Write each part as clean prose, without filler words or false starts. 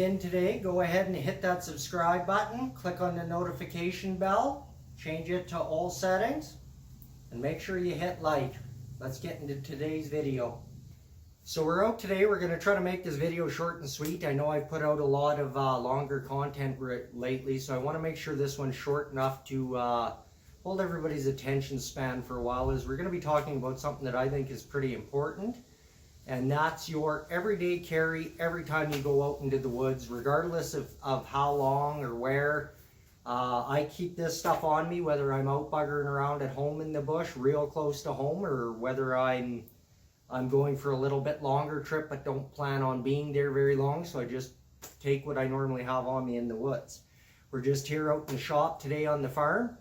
in today, go ahead and hit that subscribe button, click on the notification bell, change it to all settings, and make sure you hit like. Let's get into today's video. So we're out today. We're going to try to make this video short and sweet. I know I've put out a lot of longer content lately, so I want to make sure this one's short enough to hold everybody's attention span for a while. As we're going to be talking about something that I think is pretty important, and that's your everyday carry every time you go out into the woods, regardless of how long or where. I keep this stuff on me, whether I'm out buggering around at home in the bush, real close to home, or whether I'm going for a little bit longer trip but don't plan on being there very long, so I just take what I normally have on me in the woods. We're just here out in the shop today on the farm,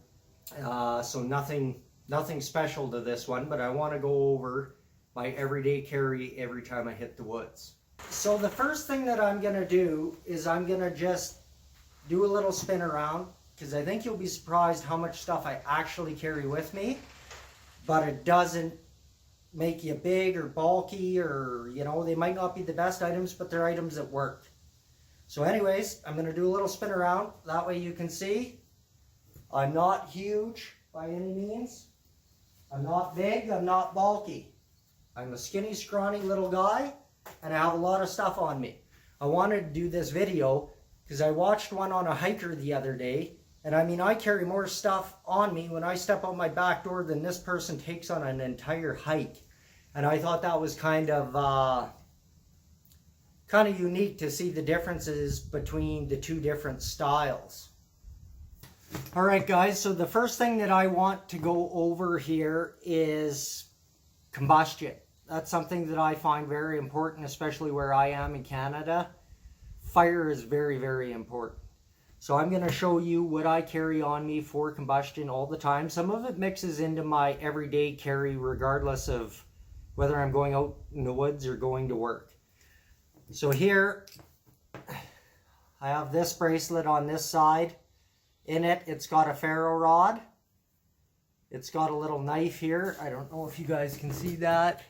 so nothing special to this one, but I want to go over my everyday carry every time I hit the woods. So the first thing that I'm going to do is I'm going to just do a little spin around, because I think you'll be surprised how much stuff I actually carry with me, but it doesn't make you big or bulky, or, you know, they might not be the best items, but they're items that work. So anyways, I'm going to do a little spin around. That way you can see I'm not huge by any means. I'm not big. I'm not bulky. I'm a skinny, scrawny little guy, and I have a lot of stuff on me. I wanted to do this video because I watched one on a hiker the other day, and I mean, I carry more stuff on me when I step out my back door than this person takes on an entire hike. And I thought that was kind of unique to see the differences between the two different styles. All right, guys, so the first thing that I want to go over here is combustion. That's something that I find very important, especially where I am in Canada. Fire is very, very important. So I'm going to show you what I carry on me for combustion all the time. Some of it mixes into my everyday carry regardless of whether I'm going out in the woods or going to work. So here I have this bracelet on this side. In it, it's got a ferro rod. It's got a little knife here. I don't know if you guys can see that.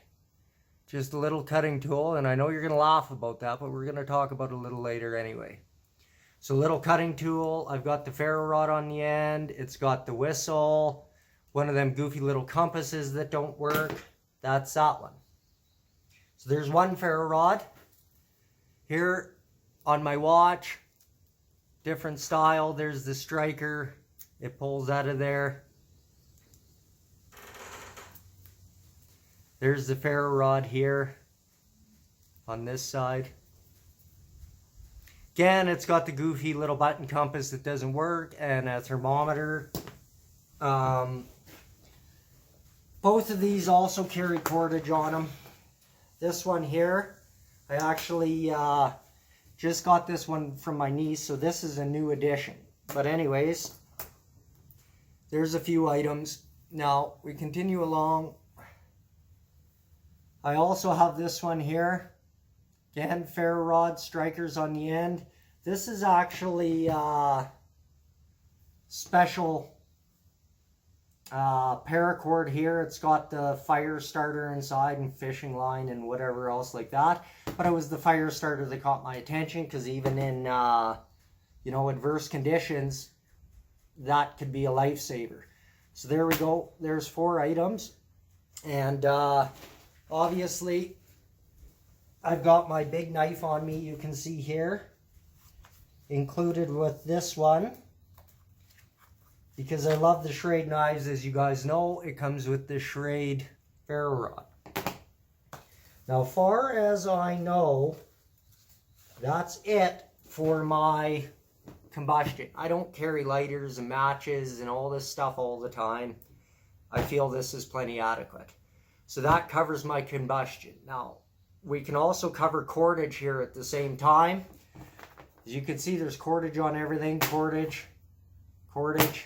Just a little cutting tool, and I know you're going to laugh about that, but we're going to talk about it a little later anyway. So little cutting tool, I've got the ferro rod on the end, it's got the whistle, one of them goofy little compasses that don't work, that's that one. So there's one ferro rod. Here on my watch, different style, there's the striker, it pulls out of there. There's the ferro rod here on this side. Again, it's got the goofy little button compass that doesn't work, and a thermometer. Both of these also carry cordage on them. This one here, I actually just got this one from my niece, so this is a new addition. But anyways, there's a few items. Now, we continue along. I also have this one here. Again, ferro rod, strikers on the end. This is actually special paracord here. It's got the fire starter inside and fishing line and whatever else like that. But it was the fire starter that caught my attention, because even in you know, adverse conditions, that could be a lifesaver. So there we go. There's 4 items, and obviously, I've got my big knife on me, you can see here, included with this one, because I love the schrade knives. As you guys know, it comes with the schrade ferro rod. Now, far as I know, that's it for my combustion. I don't carry lighters and matches and all this stuff all the time. I feel this is plenty adequate. So that covers my combustion. Now, we can also cover cordage here at the same time. As you can see, there's cordage on everything. Cordage, cordage,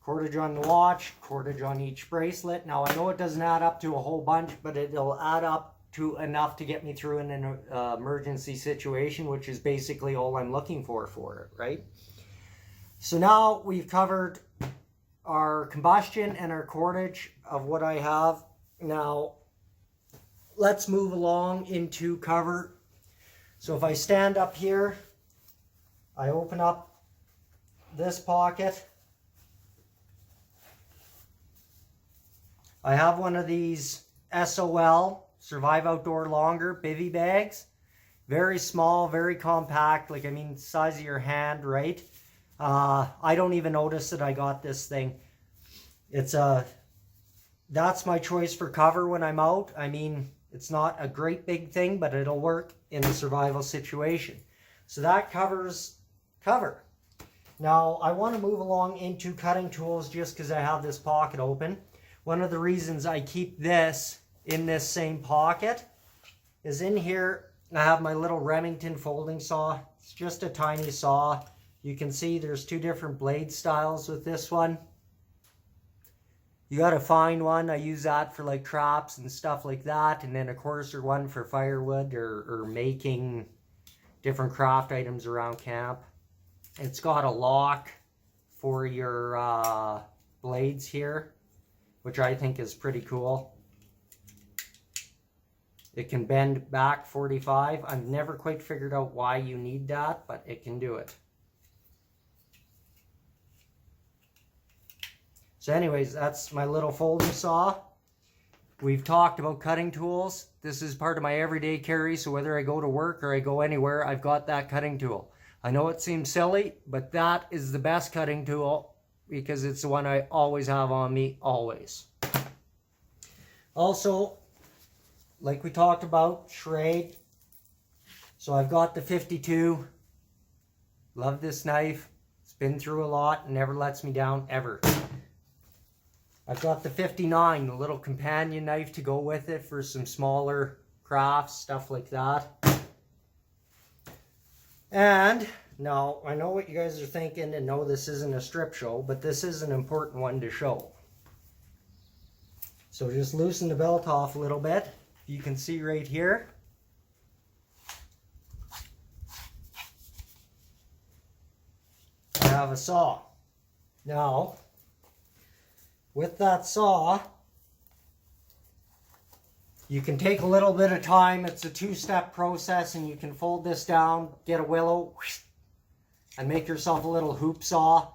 cordage on the watch, cordage on each bracelet. Now, I know it doesn't add up to a whole bunch, but it'll add up to enough to get me through in an emergency situation, which is basically all I'm looking for it, right? So now we've covered our combustion and our cordage of what I have. Now, let's move along into cover. So if I stand up here, I open up this pocket. I have one of these SOL, Survive Outdoor Longer, bivy bags. Very small, very compact, like, I mean, size of your hand, right? I don't even notice that I got this thing. That's my choice for cover when I'm out. I mean, it's not a great big thing, but it'll work in a survival situation. So that covers cover. Now, I want to move along into cutting tools just because I have this pocket open. One of the reasons I keep this in this same pocket is in here I have my little Remington folding saw. It's just a tiny saw. You can see there's two different blade styles with this one. You got to find one. I use that for like traps and stuff like that. And then a coarser one for firewood or making different craft items around camp. It's got a lock for your blades here, which I think is pretty cool. It can bend back 45. I've never quite figured out why you need that, but it can do it. So anyways, that's my little folding saw. We've talked about cutting tools. This is part of my everyday carry, so whether I go to work or I go anywhere, I've got that cutting tool. I know it seems silly, but that is the best cutting tool because it's the one I always have on me, always. Also, like we talked about, schrade. So I've got the 52. Love this knife. It's been through a lot and never lets me down, ever. I've got the 59, the little companion knife to go with it for some smaller crafts, stuff like that. And now, I know what you guys are thinking, and no, this isn't a strip show, but this is an important one to show. So just loosen the belt off a little bit. You can see right here. I have a saw. Now, with that saw, you can take a little bit of time. It's a two-step process, and you can fold this down, get a willow, and make yourself a little hoop saw.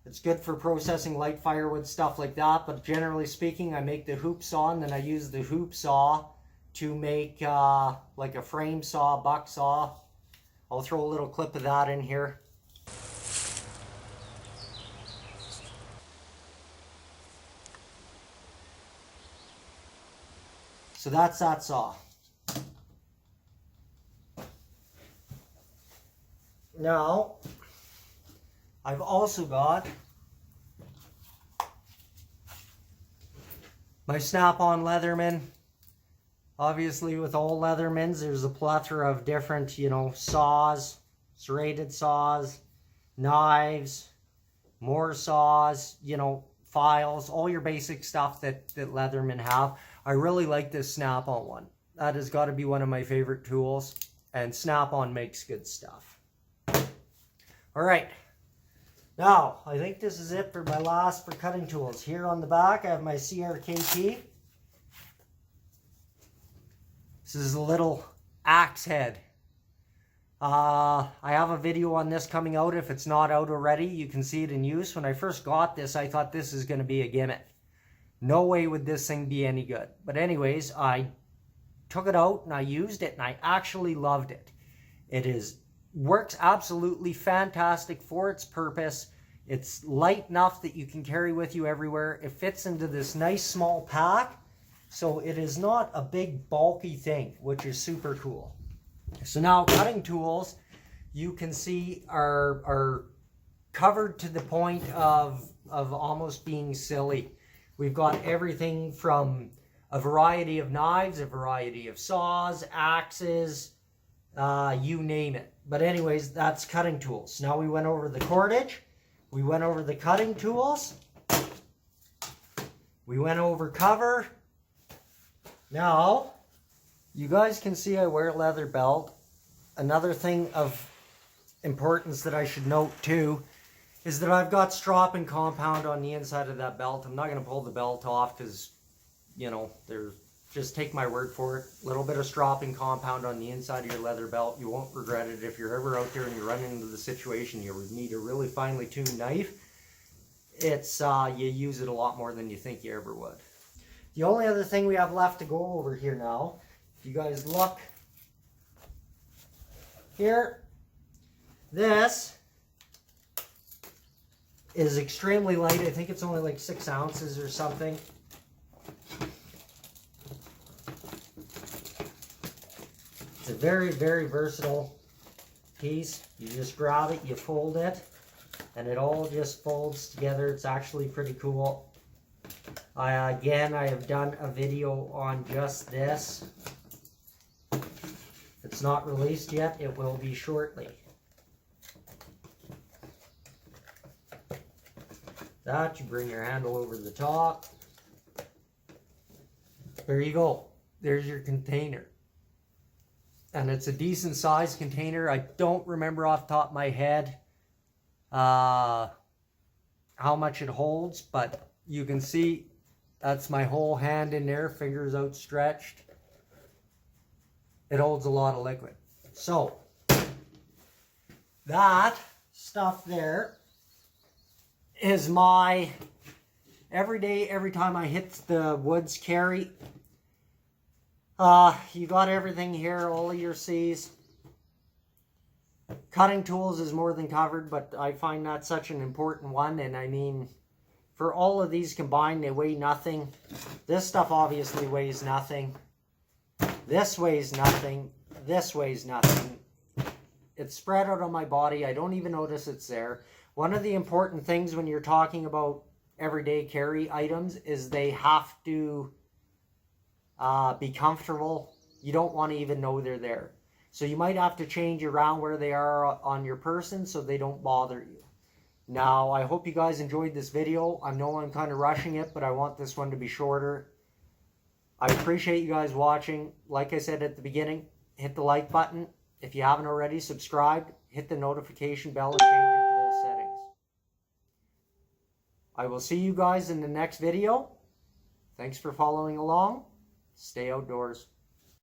It's good for processing light firewood, stuff like that, but generally speaking, I make the hoop saw, and then I use the hoop saw to make like a frame saw, buck saw. I'll throw a little clip of that in here. So that's that saw. Now, I've also got my snap-on Leatherman. Obviously, with all Leathermans, there's a plethora of different, you know, saws, serrated saws, knives, more saws, you know, files, all your basic stuff that Leatherman have. I really like this Snap-on one. That has got to be one of my favorite tools, and Snap-on makes good stuff. All right. Now, I think this is it for my last for cutting tools. Here on the back, I have my CKRT. This is a little axe head. I have a video on this coming out. If it's not out already, you can see it in use. When I first got this, I thought this is going to be a gimmick. No way would this thing be any good. But anyways, I took it out and I used it and I actually loved it. It works absolutely fantastic for its purpose. It's light enough that you can carry with you everywhere. It fits into this nice small pack. So it is not a big bulky thing, which is super cool. So now cutting tools, you can see are covered to the point of almost being silly. We've got everything from a variety of knives, a variety of saws, axes, you name it. But anyways, that's cutting tools. Now we went over the cordage. We went over the cutting tools. We went over cover. Now, you guys can see I wear a leather belt. Another thing of importance that I should note too is that I've got strop and compound on the inside of that belt. I'm not going to pull the belt off because, you know, there's just take my word for it. A little bit of stropping compound on the inside of your leather belt. You won't regret it. If you're ever out there and you run into the situation you need a really finely tuned knife, it's you use it a lot more than you think you ever would. The only other thing we have left to go over here now, if you guys look here, this is extremely light. I think it's only like 6 ounces or something. It's a very, very versatile piece. You just grab it, you fold it, and it all just folds together. It's actually pretty cool. Again, I have done a video on just this. It's not released yet. It will be shortly. That, you bring your handle over the top. There you go. There's your container. And it's a decent sized container. I don't remember off the top of my head how much it holds, but you can see that's my whole hand in there, fingers outstretched. It holds a lot of liquid. So, that stuff there is my everyday, every time I hit the woods carry. You got everything here, all of your C's. Cutting tools is more than covered, but I find that such an important one. And I mean, for all of these combined, they weigh nothing. This stuff obviously weighs nothing. This weighs nothing. This weighs nothing. It's spread out on my body. I don't even notice it's there. One of the important things when you're talking about everyday carry items is they have to be comfortable. You don't want to even know they're there. So you might have to change around where they are on your person so they don't bother you. Now, I hope you guys enjoyed this video. I know I'm kind of rushing it, but I want this one to be shorter. I appreciate you guys watching. Like I said at the beginning, hit the like button. If you haven't already subscribed, hit the notification bell and change it to all settings. I will see you guys in the next video. Thanks for following along. Stay outdoors.